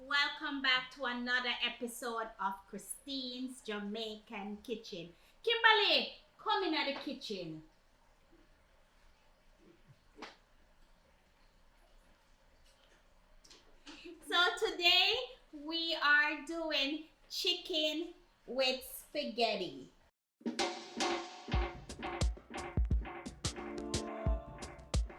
welcome back to another episode of Christine's Jamaican Kitchen. Kimberly, come in at the kitchen. So today we are doing chicken with spaghetti.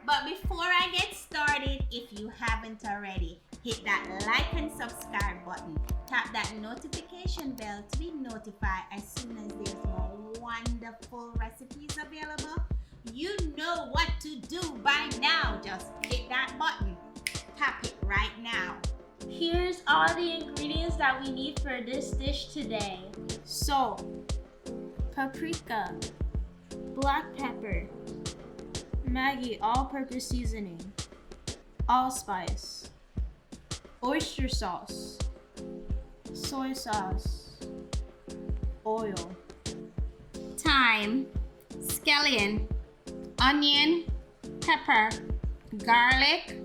But before I get started, if you haven't already, hit that like and subscribe button. Tap that notification bell to be notified as soon as there's more wonderful recipes available. You know what to do by now. Just hit that button. Tap it right now. Here's all the ingredients that we need for this dish today. Salt, paprika, black pepper, Maggie All Purpose seasoning, allspice, oyster sauce, soy sauce, oil, Thyme, scallion, onion, pepper, garlic,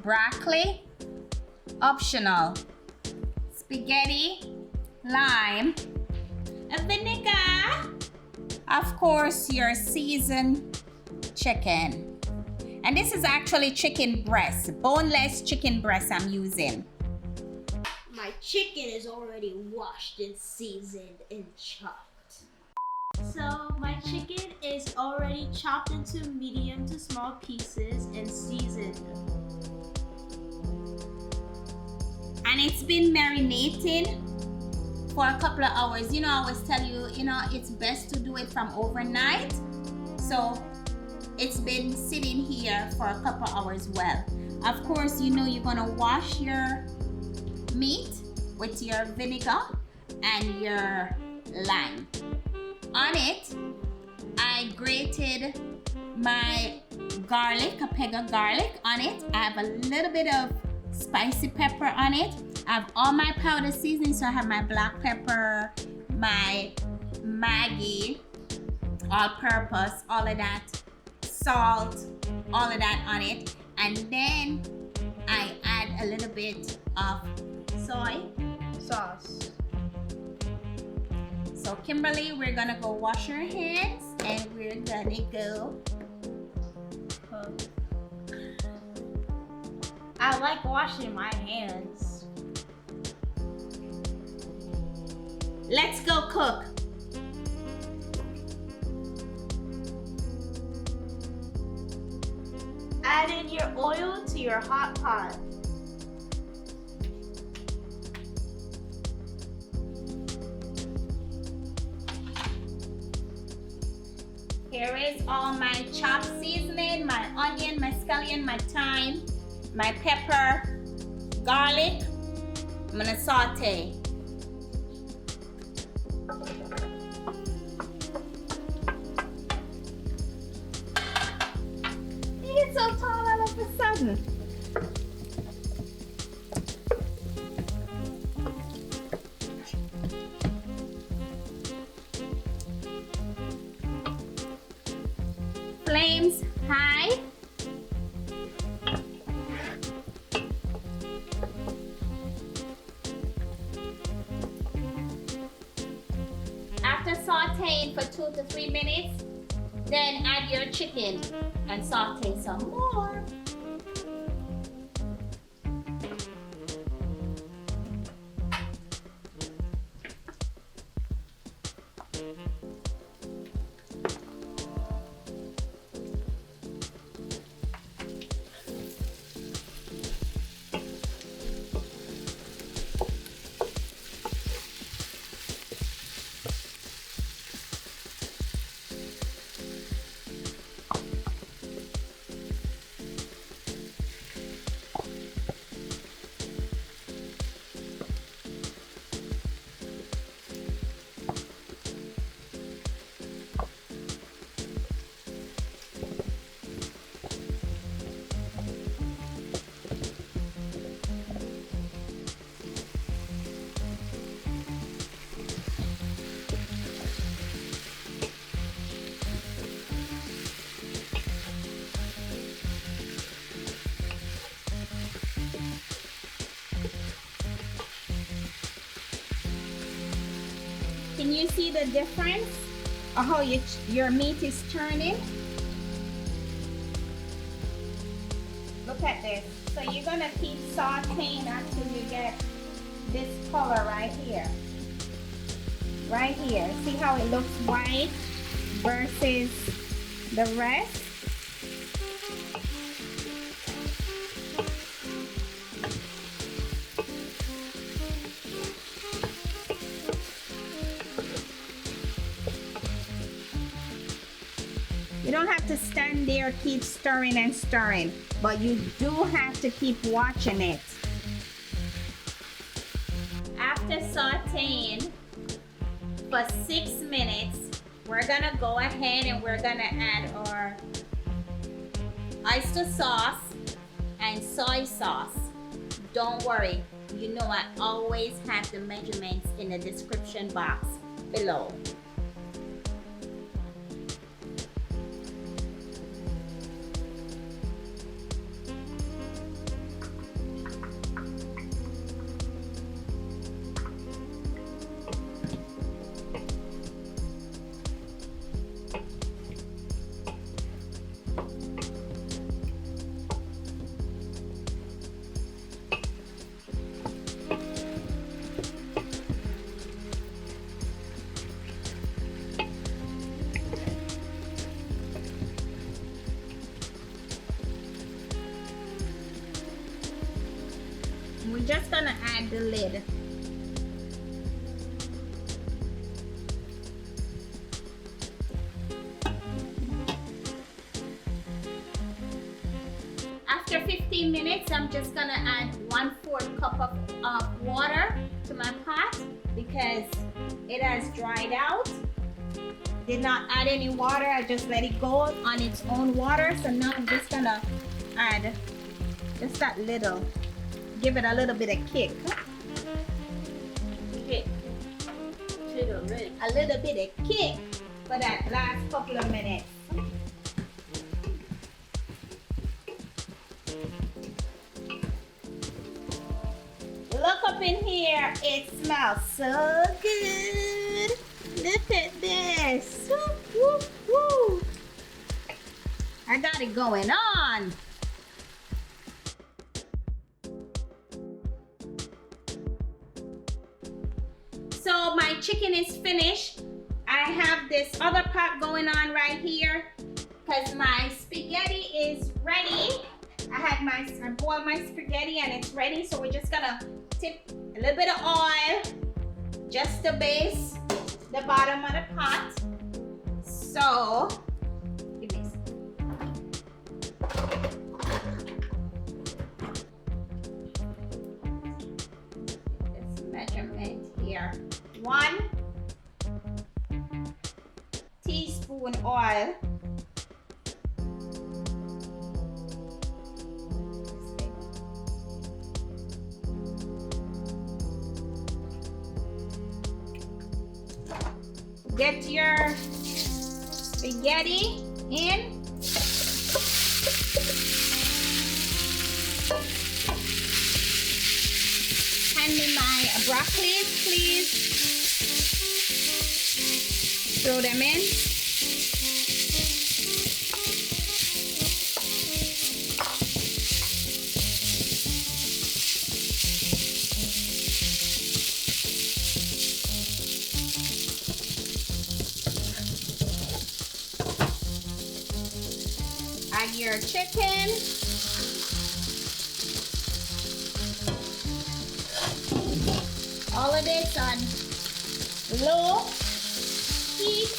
broccoli, optional, spaghetti, lime, a vinegar, of course your seasoned chicken. And this is actually chicken breast, boneless chicken breast I'm using. My chicken is already washed and seasoned and chopped. So my chicken is already chopped into medium to small pieces and seasoned. And it's been marinating for a couple of hours. I always tell you, it's best to do it from overnight. So it's been sitting here for a couple of hours well. Of course, you're gonna wash your meat with your vinegar and your lime. On it, I grated my garlic, a peg of garlic on it. I have a little bit of spicy pepper on it. I have all my powder seasoning, so I have my black pepper, my Maggie All Purpose, all of that, salt, all of that on it. And then I add a little bit of soy Sauce. So Kimberly, we're gonna go wash our hands and we're gonna go cook. I like washing my hands. Let's go cook. Add in your oil to your hot pot. Here is all my chopped seasoning, my onion, my scallion, my thyme, my pepper, garlic. I'm gonna saute. You get so tall all of a sudden. Flames high. After sauteing for 2 to 3 minutes, then add your chicken and saute some more. Can you see the difference of how your meat is turning? Look at this. So you're gonna keep sauteing until you get this color right here. Right here. See how it looks white versus the rest? You don't have to stand there, keep stirring and stirring, but you do have to keep watching it. After sauteing for 6 minutes, we're gonna go ahead and we're gonna add our oyster sauce and soy sauce. Don't worry, you know I always have the measurements in the description box below. We're just gonna add the lid. After 15 minutes, I'm just gonna add 1/4 cup of water to my pot because it has dried out. Did not add any water, I just let it go on its own water. So now I'm just gonna add just that little. Give it a little bit of kick. Kick. A little bit of kick for that last couple of minutes. Look up in here. It smells so good. Look at this. Woo, woo, woo. I got it going on. So my chicken is finished. I have this other pot going on right here because my spaghetti is ready. I boiled my spaghetti and it's ready. So we're just gonna tip a little bit of oil just to base the bottom of the pot. So, give me this measurement here. 1 teaspoon oil. Get your spaghetti in. Hand me my broccoli, please. Throw them in. Add your chicken. All of this on low heat.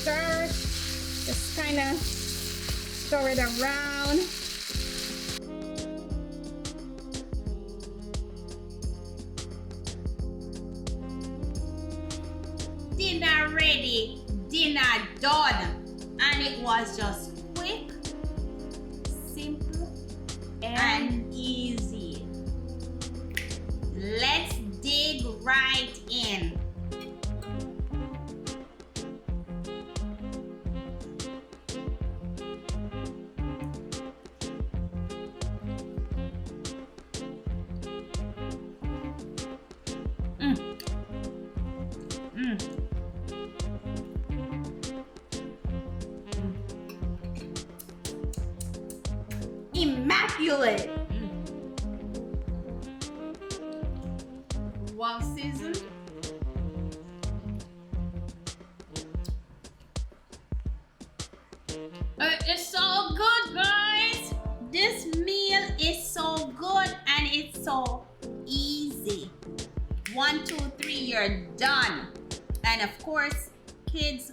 Stir, just kind of stir it around. Dinner ready, dinner done, and it was just quick. and easy. Let's dig right in. Immaculate. Well seasoned. It's so good, guys. This meal is so good and it's so easy. 1, 2, 3, you're done. And of course, kids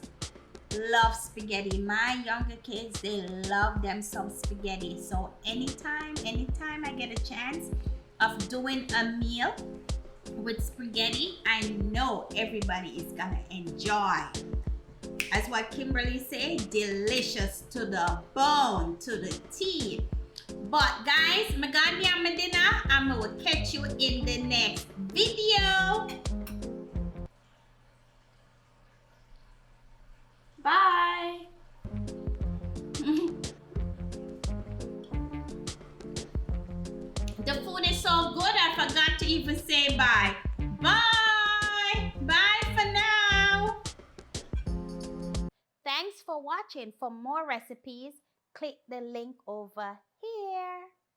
love spaghetti. My younger kids, they love them some spaghetti. So anytime I get a chance of doing a meal with spaghetti, I know everybody is gonna enjoy. As what Kimberly said, delicious to the bone, to the teeth. But guys, I'm gonna be on my dinner. I'm gonna catch you in the next video. Bye. The food is so good, I forgot to even say bye. Bye. Bye for now. Thanks for watching. For more recipes, click the link over here.